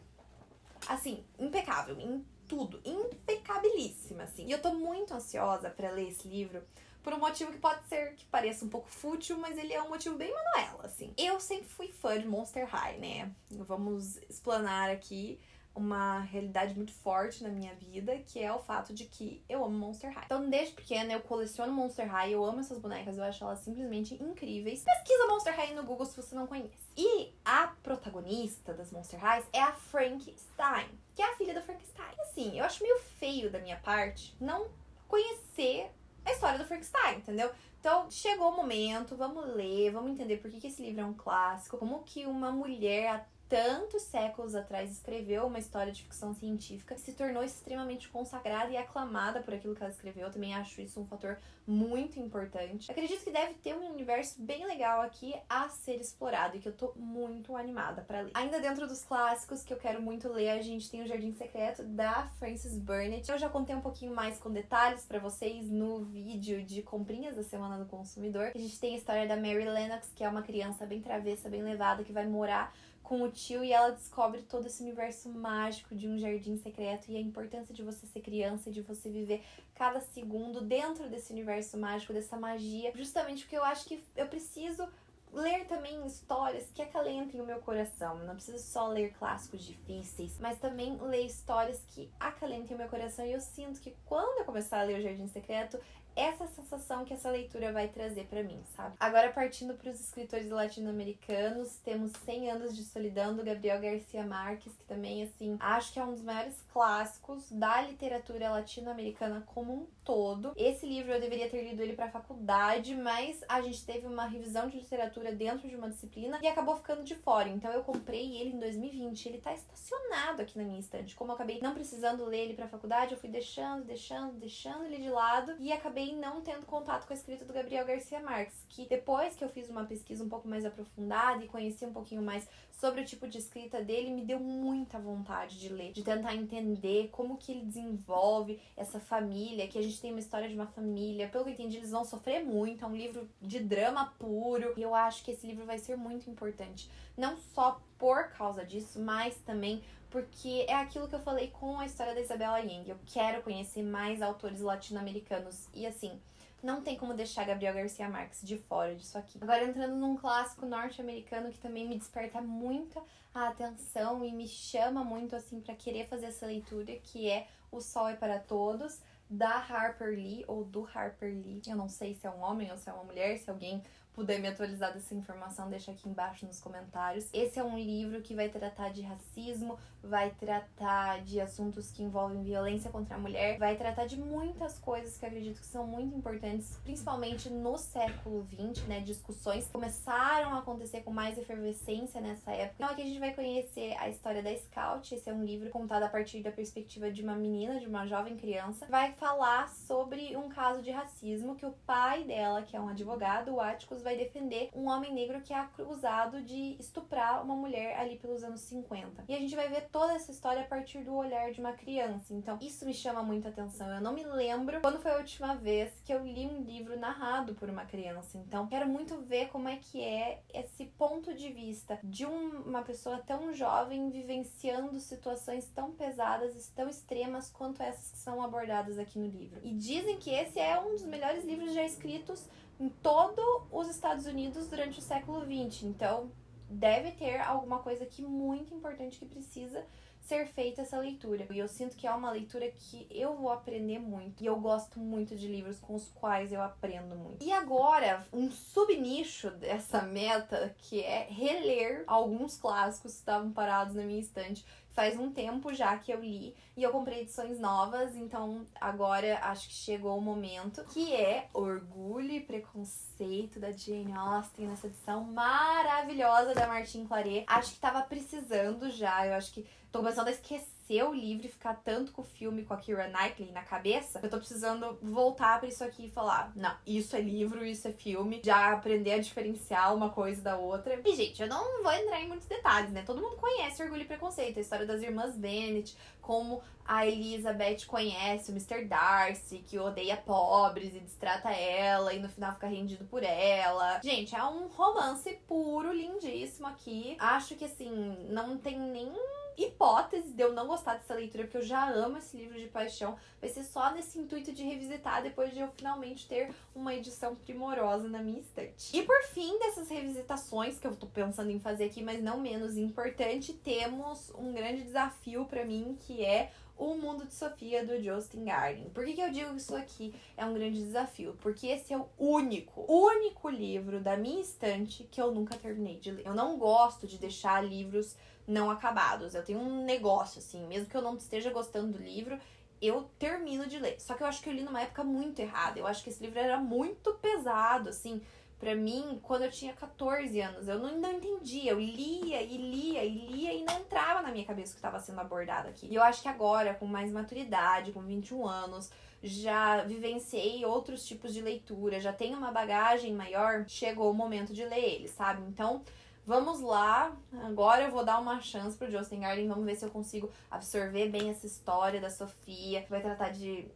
assim, impecável, em tudo, impecabilíssima, assim. E eu tô muito ansiosa pra ler esse livro por um motivo que pode ser que pareça um pouco fútil, mas ele é um motivo bem Manuela, assim. Eu sempre fui fã de Monster High, né? Vamos explanar aqui uma realidade muito forte na minha vida, que é o fato de que eu amo Monster High. Então, desde pequena, eu coleciono Monster High, eu amo essas bonecas, eu acho elas simplesmente incríveis. Pesquisa Monster High no Google se você não conhece. E a protagonista das Monster Highs é a Frankenstein, que é a filha do Frankenstein. Assim, eu acho meio feio da minha parte não conhecer a história do Frankenstein, entendeu? Então, chegou o momento, vamos ler, vamos entender por que esse livro é um clássico, como que uma mulher tantos séculos atrás escreveu uma história de ficção científica que se tornou extremamente consagrada e aclamada por aquilo que ela escreveu. Eu também acho isso um fator muito importante. Acredito que deve ter um universo bem legal aqui a ser explorado e que eu tô muito animada pra ler. Ainda dentro dos clássicos que eu quero muito ler, a gente tem O Jardim Secreto, da Frances Burnett. Eu já contei um pouquinho mais com detalhes pra vocês no vídeo de comprinhas da Semana do Consumidor. A gente tem a história da Mary Lennox, que é uma criança bem travessa, bem levada, que vai morar com o tio e ela descobre todo esse universo mágico de um jardim secreto e a importância de você ser criança e de você viver cada segundo dentro desse universo mágico, dessa magia, justamente porque eu acho que eu preciso ler também histórias que acalentem o meu coração. Eu não preciso só ler clássicos difíceis, mas também ler histórias que acalentem o meu coração. E eu sinto que quando eu começar a ler O Jardim Secreto, essa sensação que essa leitura vai trazer pra mim, sabe? Agora, partindo pros escritores latino-americanos, temos 100 Anos de Solidão, do Gabriel Garcia Marques, que também, assim, acho que é um dos maiores clássicos da literatura latino-americana como um todo. Esse livro eu deveria ter lido ele pra faculdade, mas a gente teve uma revisão de literatura dentro de uma disciplina e acabou ficando de fora. Então eu comprei ele em 2020, ele tá estacionado aqui na minha estante. Como eu acabei não precisando ler ele pra faculdade, eu fui deixando ele de lado e acabei não tendo contato com a escrita do Gabriel Garcia Marques, que depois que eu fiz uma pesquisa um pouco mais aprofundada e conheci um pouquinho mais sobre o tipo de escrita dele, me deu muita vontade de ler, de tentar entender como que ele desenvolve essa família, que a gente tem uma história de uma família, pelo que eu entendi, eles vão sofrer muito, é um livro de drama puro, e eu acho que esse livro vai ser muito importante, não só por causa disso, mas também porque é aquilo que eu falei com a história da Isabella Allende. Eu quero conhecer mais autores latino-americanos e, assim, não tem como deixar Gabriel Garcia Marques de fora disso aqui. Agora, entrando num clássico norte-americano que também me desperta muita a atenção e me chama muito, assim, pra querer fazer essa leitura, que é O Sol é para Todos, da Harper Lee, ou do Harper Lee. Eu não sei se é um homem ou se é uma mulher, se alguém puder me atualizar dessa informação, deixa aqui embaixo nos comentários. Esse é um livro que vai tratar de racismo, vai tratar de assuntos que envolvem violência contra a mulher, vai tratar de muitas coisas que eu acredito que são muito importantes, principalmente no século XX, né? Discussões começaram a acontecer com mais efervescência nessa época. Então aqui a gente vai conhecer a história da Scout. Esse é um livro contado a partir da perspectiva de uma menina, de uma jovem criança. Vai falar sobre um caso de racismo que o pai dela, que é um advogado, o Atticus, vai defender um homem negro que é acusado de estuprar uma mulher ali pelos anos 50. E a gente vai ver toda essa história a partir do olhar de uma criança. Então, isso me chama muita atenção. Eu não me lembro quando foi a última vez que eu li um livro narrado por uma criança. Então, quero muito ver como é que é esse ponto de vista de uma pessoa tão jovem vivenciando situações tão pesadas e tão extremas quanto essas que são abordadas aqui no livro. E dizem que esse é um dos melhores livros já escritos em todos os Estados Unidos durante o século XX. Então, deve ter alguma coisa aqui muito importante que precisa ser feita essa leitura. E eu sinto que é uma leitura que eu vou aprender muito. E eu gosto muito de livros com os quais eu aprendo muito. E agora, um subnicho dessa meta, que é reler alguns clássicos que estavam parados na minha estante. Faz um tempo já que eu li e eu comprei edições novas, então agora acho que chegou o momento, que é Orgulho e Preconceito, da Jane Austen, nessa edição maravilhosa da Martine Claret. Acho que tava precisando já, eu acho que tô começando a esquecer conhecer o livro e ficar tanto com o filme, com a Keira Knightley na cabeça, eu tô precisando voltar pra isso aqui e falar, não, isso é livro, isso é filme, já aprender a diferenciar uma coisa da outra. E, gente, eu não vou entrar em muitos detalhes, né? Todo mundo conhece Orgulho e Preconceito, a história das irmãs Bennet, como a Elizabeth conhece o Mr. Darcy, que odeia pobres e destrata ela, e no final fica rendido por ela. Gente, é um romance puro, lindíssimo aqui. Acho que, assim, não tem nem hipótese de eu não gostar dessa leitura, porque eu já amo esse livro de paixão. Vai ser só nesse intuito de revisitar depois de eu finalmente ter uma edição primorosa na minha estante. E por fim dessas revisitações que eu tô pensando em fazer aqui, mas não menos importante, temos um grande desafio pra mim, que é O Mundo de Sofia, do Jostein Gaarding. Por que eu digo que isso aqui é um grande desafio? Porque esse é o único livro da minha estante que eu nunca terminei de ler. Eu não gosto de deixar livros não acabados. Eu tenho um negócio, assim, mesmo que eu não esteja gostando do livro, eu termino de ler. Só que eu acho que eu li numa época muito errada. Eu acho que esse livro era muito pesado, assim, pra mim, quando eu tinha 14 anos. Eu não entendia. Eu lia e não entrava na minha cabeça o que estava sendo abordado aqui. E eu acho que agora, com mais maturidade, com 21 anos, já vivenciei outros tipos de leitura, já tenho uma bagagem maior, chegou o momento de ler ele, sabe? Então, vamos lá, agora eu vou dar uma chance pro Jostein Gaarding, vamos ver se eu consigo absorver bem essa história da Sofia, que vai tratar de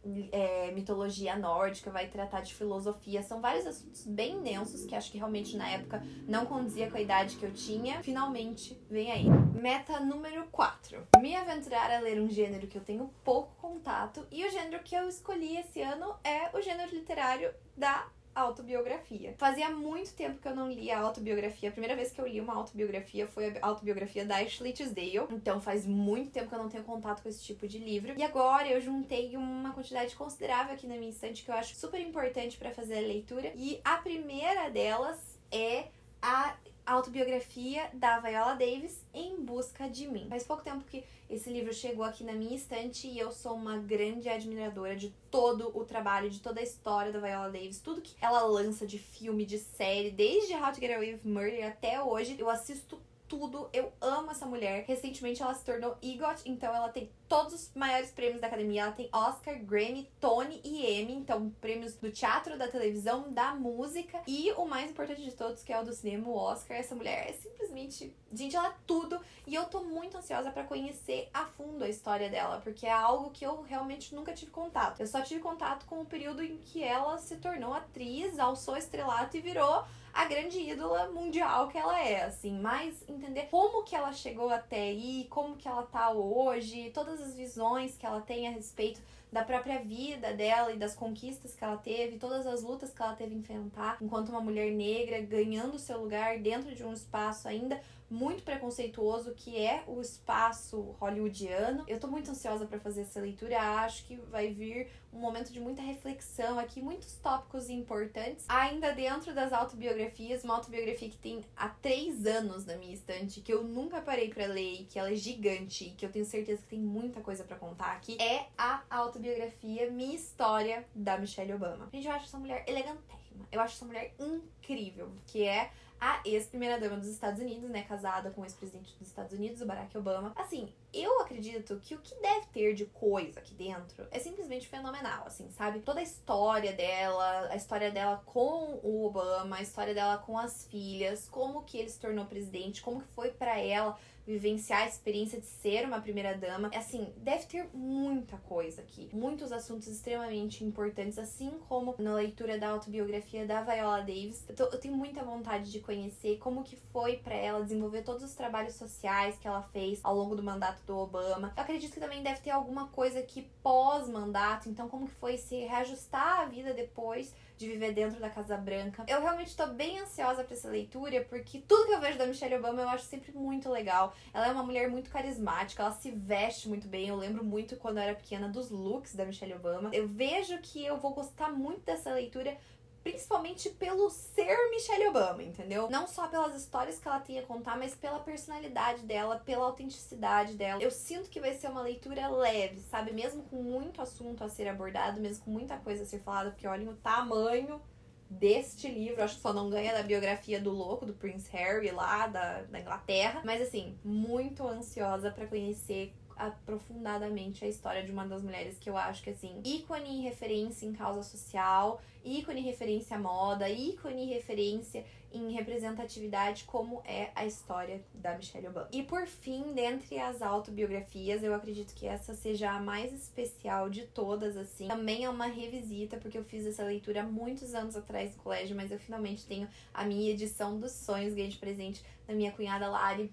mitologia nórdica, vai tratar de filosofia, são vários assuntos bem densos, que acho que realmente na época não condizia com a idade que eu tinha. Finalmente, vem aí. Meta número 4. Me aventurar a ler um gênero que eu tenho pouco contato, e o gênero que eu escolhi esse ano é o gênero literário da autobiografia. Fazia muito tempo que eu não lia autobiografia. A primeira vez que eu li uma autobiografia foi a autobiografia da Ashley Tisdale. Então faz muito tempo que eu não tenho contato com esse tipo de livro. E agora eu juntei uma quantidade considerável aqui na minha estante que eu acho super importante para fazer a leitura. E a primeira delas é a autobiografia da Viola Davis, Em Busca de Mim. Faz pouco tempo que esse livro chegou aqui na minha estante e eu sou uma grande admiradora de todo o trabalho, de toda a história da Viola Davis, tudo que ela lança de filme, de série, desde How to Get Away with Murder até hoje, eu assisto tudo, eu amo essa mulher. Recentemente ela se tornou EGOT, então ela tem todos os maiores prêmios da academia. Ela tem Oscar, Grammy, Tony e Emmy, então prêmios do teatro, da televisão, da música e o mais importante de todos, que é o do cinema, o Oscar. Essa mulher é simplesmente, gente, ela é tudo, e eu tô muito ansiosa pra conhecer a fundo a história dela, porque é algo que eu realmente nunca tive contato. Eu só tive contato com o período em que ela se tornou atriz, alçou estrelato e virou a grande ídola mundial que ela é, assim, mas entender como que ela chegou até aí, como que ela tá hoje, todas as visões que ela tem a respeito da própria vida dela e das conquistas que ela teve, todas as lutas que ela teve que enfrentar enquanto uma mulher negra, ganhando seu lugar dentro de um espaço ainda muito preconceituoso, que é o espaço hollywoodiano. Eu tô muito ansiosa pra fazer essa leitura, acho que vai vir um momento de muita reflexão aqui, muitos tópicos importantes. Ainda dentro das autobiografias, uma autobiografia que tem há 3 anos na minha estante, que eu nunca parei pra ler, e que ela é gigante, e que eu tenho certeza que tem muita coisa pra contar aqui, é a autobiografia Minha História, da Michelle Obama. Gente, eu acho essa mulher elegantérrima, eu acho essa mulher incrível, que é a ex-primeira-dama dos Estados Unidos, né, casada com o ex-presidente dos Estados Unidos, o Barack Obama. Assim, eu acredito que o que deve ter de coisa aqui dentro é simplesmente fenomenal, assim, sabe? Toda a história dela com o Obama, a história dela com as filhas, como que ele se tornou presidente, como que foi pra ela vivenciar a experiência de ser uma primeira-dama. Assim, deve ter muita coisa aqui, muitos assuntos extremamente importantes, assim como na leitura da autobiografia da Viola Davis. Eu tenho muita vontade de conhecer como que foi pra ela desenvolver todos os trabalhos sociais que ela fez ao longo do mandato do Obama. Eu acredito que também deve ter alguma coisa aqui pós-mandato, então como que foi se reajustar a vida depois de viver dentro da Casa Branca. Eu realmente tô bem ansiosa pra essa leitura, porque tudo que eu vejo da Michelle Obama eu acho sempre muito legal. Ela é uma mulher muito carismática, ela se veste muito bem. Eu lembro muito, quando eu era pequena, dos looks da Michelle Obama. Eu vejo que eu vou gostar muito dessa leitura, principalmente pelo ser Michelle Obama, entendeu? Não só pelas histórias que ela tem a contar, mas pela personalidade dela, pela autenticidade dela. Eu sinto que vai ser uma leitura leve, sabe? Mesmo com muito assunto a ser abordado, mesmo com muita coisa a ser falada, porque olhem o tamanho deste livro. Acho que só não ganha da biografia do louco, do Prince Harry lá da Inglaterra. Mas assim, muito ansiosa pra conhecer aprofundadamente a história de uma das mulheres que eu acho que, assim, ícone e referência em causa social, ícone e referência à moda, ícone e referência em representatividade, como é a história da Michelle Obama. E por fim, dentre as autobiografias, eu acredito que essa seja a mais especial de todas, assim. Também é uma revisita, porque eu fiz essa leitura há muitos anos atrás no colégio, mas eu finalmente tenho a minha edição dos sonhos, ganhei de presente da minha cunhada Lari.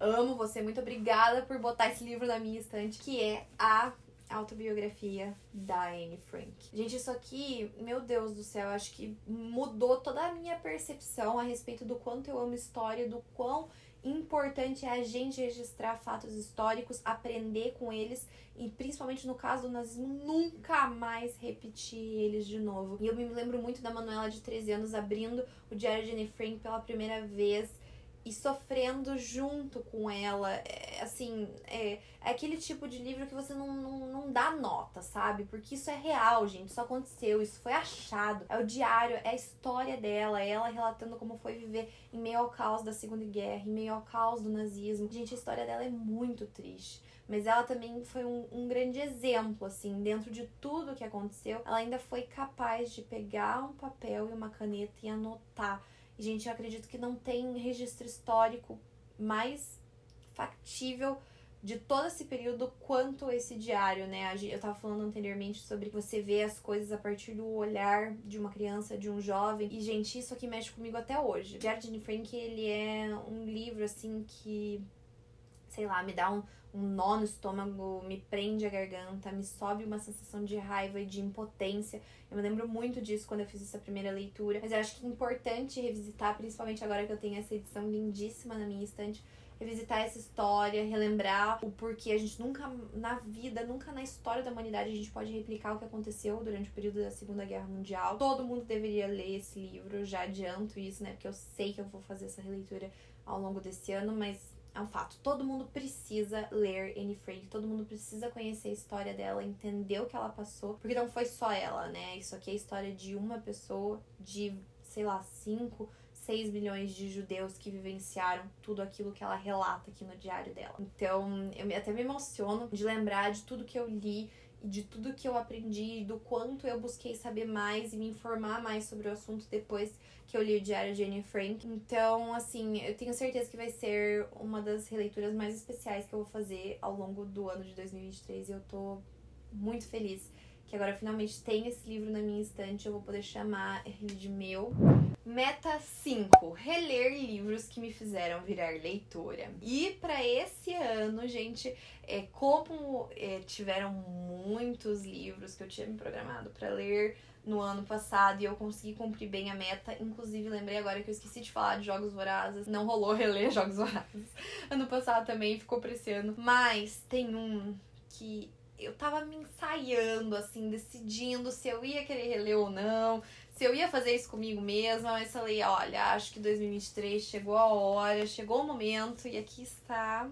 Amo você, muito obrigada por botar esse livro na minha estante, que é a autobiografia da Anne Frank. Gente, isso aqui, meu Deus do céu, acho que mudou toda a minha percepção a respeito do quanto eu amo história, do quão importante é a gente registrar fatos históricos, aprender com eles e, principalmente no caso do nazismo, nunca mais repetir eles de novo. E eu me lembro muito da Manuela de 13 anos abrindo o diário de Anne Frank pela primeira vez e sofrendo junto com ela. É aquele tipo de livro que você não dá nota, sabe? Porque isso é real, gente, isso aconteceu, isso foi achado. É o diário, é a história dela, é ela relatando como foi viver em meio ao caos da Segunda Guerra, em meio ao caos do nazismo. Gente, a história dela é muito triste. Mas ela também foi um grande exemplo, assim, dentro de tudo que aconteceu. Ela ainda foi capaz de pegar um papel e uma caneta e anotar. Gente, eu acredito que não tem registro histórico mais factível de todo esse período quanto esse diário, né? Eu tava falando anteriormente sobre você ver as coisas a partir do olhar de uma criança, de um jovem. E, gente, isso aqui mexe comigo até hoje. O Diário de Anne Frank, ele é um livro, assim, que, sei lá, me dá um nó no estômago, me prende a garganta, me sobe uma sensação de raiva e de impotência. Eu me lembro muito disso quando eu fiz essa primeira leitura. Mas eu acho que é importante revisitar, principalmente agora que eu tenho essa edição lindíssima na minha estante, revisitar essa história, relembrar o porquê a gente nunca na vida, nunca na história da humanidade a gente pode replicar o que aconteceu durante o período da Segunda Guerra Mundial. Todo mundo deveria ler esse livro, eu já adianto isso, né? Porque eu sei que eu vou fazer essa releitura ao longo desse ano, mas é um fato. Todo mundo precisa ler Anne Frank, todo mundo precisa conhecer a história dela, entender o que ela passou, porque não foi só ela, né? Isso aqui é a história de uma pessoa, de, sei lá, 6 milhões de judeus que vivenciaram tudo aquilo que ela relata aqui no diário dela. Então, eu até me emociono de lembrar de tudo que eu li e de tudo que eu aprendi, do quanto eu busquei saber mais e me informar mais sobre o assunto depois que eu li o diário de Anne Frank. Então, assim, eu tenho certeza que vai ser uma das releituras mais especiais que eu vou fazer ao longo do ano de 2023 e eu tô muito feliz que agora finalmente tem esse livro na minha estante, eu vou poder chamar ele de meu. Meta 5. Reler livros que me fizeram virar leitora. E para esse ano, gente, como tiveram muitos livros que eu tinha me programado para ler no ano passado e eu consegui cumprir bem a meta. Inclusive, lembrei agora que eu esqueci de falar de Jogos Vorazes. Não rolou reler Jogos Vorazes. Ano passado também ficou pra esse ano. Mas tem um que eu tava me ensaiando, assim, decidindo se eu ia querer reler ou não, se eu ia fazer isso comigo mesma, mas falei, olha, acho que 2023 chegou a hora, chegou o momento, e aqui está.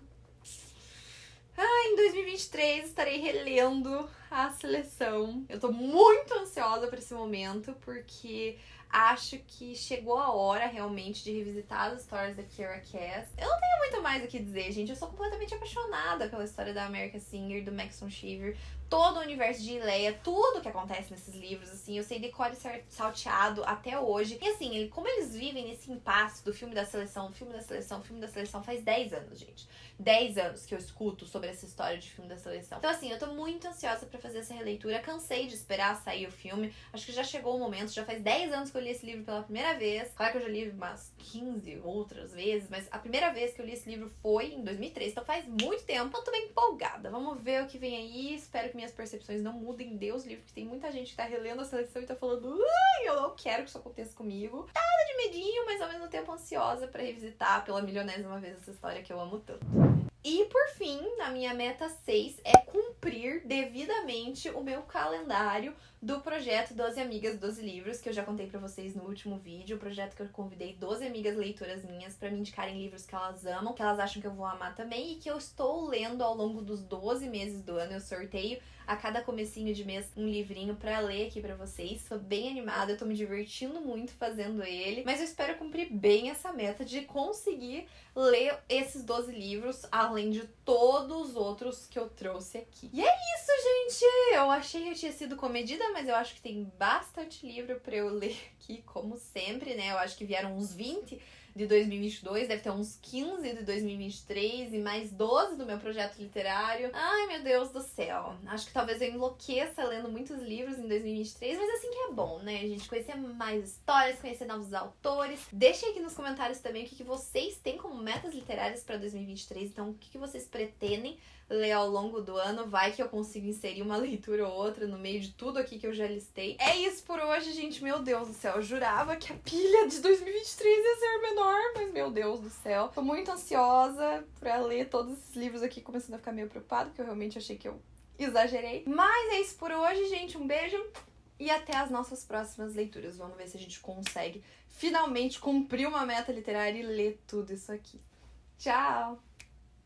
Em 2023 estarei relendo a seleção. Eu tô muito ansiosa pra esse momento, porque acho que chegou a hora, realmente, de revisitar as histórias da Kiera Cass. Eu não tenho muito mais o que dizer, gente. Eu sou completamente apaixonada pela história da America Singer, do Maxon Shiver, todo o universo de Leia, tudo que acontece nesses livros, assim. Eu sei decore salteado até hoje. E, assim, como eles vivem nesse impasse do filme da seleção, filme da seleção, filme da seleção, faz 10 anos, gente. 10 anos que eu escuto sobre essa história de filme da seleção. Então, assim, eu tô muito ansiosa pra fazer essa releitura. Cansei de esperar sair o filme. Acho que já chegou o momento. Já faz 10 anos que eu li esse livro pela primeira vez. Claro que eu já li umas 15 outras vezes, mas a primeira vez que eu li esse livro foi em 2003. Então faz muito tempo. Então tô bem empolgada. Vamos ver o que vem aí. Espero que minhas percepções não mudem. Deus livre, porque tem muita gente que tá relendo a seleção e tá falando eu não quero que isso aconteça comigo. Nada de medinho, mas ao mesmo tempo ansiosa pra revisitar pela milionésima vez essa história que eu amo tanto. E por fim, a minha meta 6 é cumprir devidamente o meu calendário do projeto 12 Amigas, 12 Livros, que eu já contei pra vocês no último vídeo. O projeto que eu convidei 12 amigas leitoras minhas pra me indicarem livros que elas amam, que elas acham que eu vou amar também e que eu estou lendo ao longo dos 12 meses do ano. Eu sorteio a cada comecinho de mês um livrinho pra ler aqui pra vocês. Tô bem animada, eu tô me divertindo muito fazendo ele, mas eu espero cumprir bem essa meta de conseguir ler esses 12 livros, além de todos os outros que eu trouxe aqui. E é isso, gente! Eu achei que eu tinha sido comedida, mas eu acho que tem bastante livro pra eu ler aqui, como sempre, né? Eu acho que vieram uns 20 de 2022, deve ter uns 15 de 2023 e mais 12 do meu projeto literário. Ai, meu Deus do céu. Acho que talvez eu enlouqueça lendo muitos livros em 2023, mas assim que é bom, né? A gente conhecer mais histórias, conhecer novos autores. Deixem aqui nos comentários também o que vocês têm como metas literárias para 2023. Então, o que vocês pretendem ler ao longo do ano. Vai que eu consigo inserir uma leitura ou outra no meio de tudo aqui que eu já listei. É isso por hoje, gente. Meu Deus do céu. Eu jurava que a pilha de 2023 ia ser menor, mas meu Deus do céu. Tô muito ansiosa pra ler todos esses livros aqui, começando a ficar meio preocupada, porque eu realmente achei que eu exagerei. Mas é isso por hoje, gente. Um beijo e até as nossas próximas leituras. Vamos ver se a gente consegue finalmente cumprir uma meta literária e ler tudo isso aqui. Tchau!